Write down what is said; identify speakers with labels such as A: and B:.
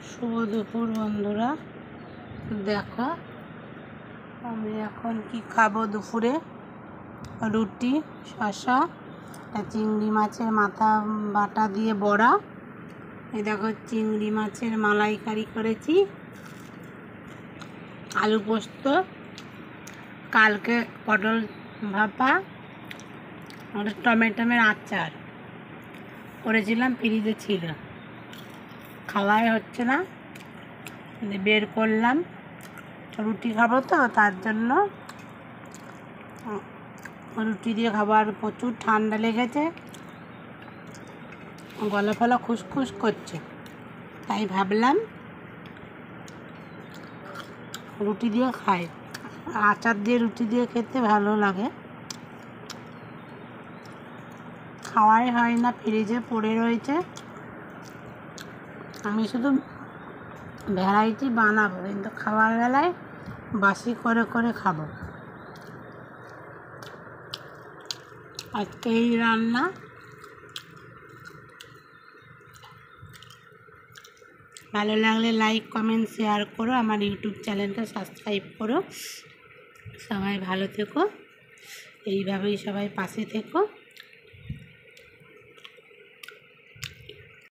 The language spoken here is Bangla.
A: শুভ দুপুর বন্ধুরা। দেখো আমি এখন কি খাবো দুপুরে। রুটি, শসা, চিংড়ি মাছের মাথা বাটা দিয়ে বড়া। এই দেখো চিংড়ি মাছের মালাইকারি করেছি, আলু পোস্ত, কালকে পটল ভাপা, টমেটোর আচার করেছিলাম, ফ্রিজে ছিল, খাওয়াই হচ্ছে না, বের করলাম। রুটি খাবো তো, তার জন্য রুটি দিয়ে খাবো। আর প্রচুর ঠান্ডা লেগেছে, গলা ফলা খুসখুস করছে, তাই ভাবলাম রুটি দিয়ে খাই। আচার দিয়ে রুটি দিয়ে খেতে ভালো লাগে। খাওয়াই হয় না, ফ্রিজে পড়ে রয়েছে। আমি শুধু ভ্যারাইটি বানাবো, কিন্তু খাওয়ার বেলায় বাসি করে করে খাবো। আজকে এই রান্না। ভালো লাগলে লাইক, কমেন্ট, শেয়ার করো। আমার ইউটিউব চ্যানেলটা সাবস্ক্রাইব করো। সবাই ভালো থেকো, এইভাবেই সবাই পাশে থেকো।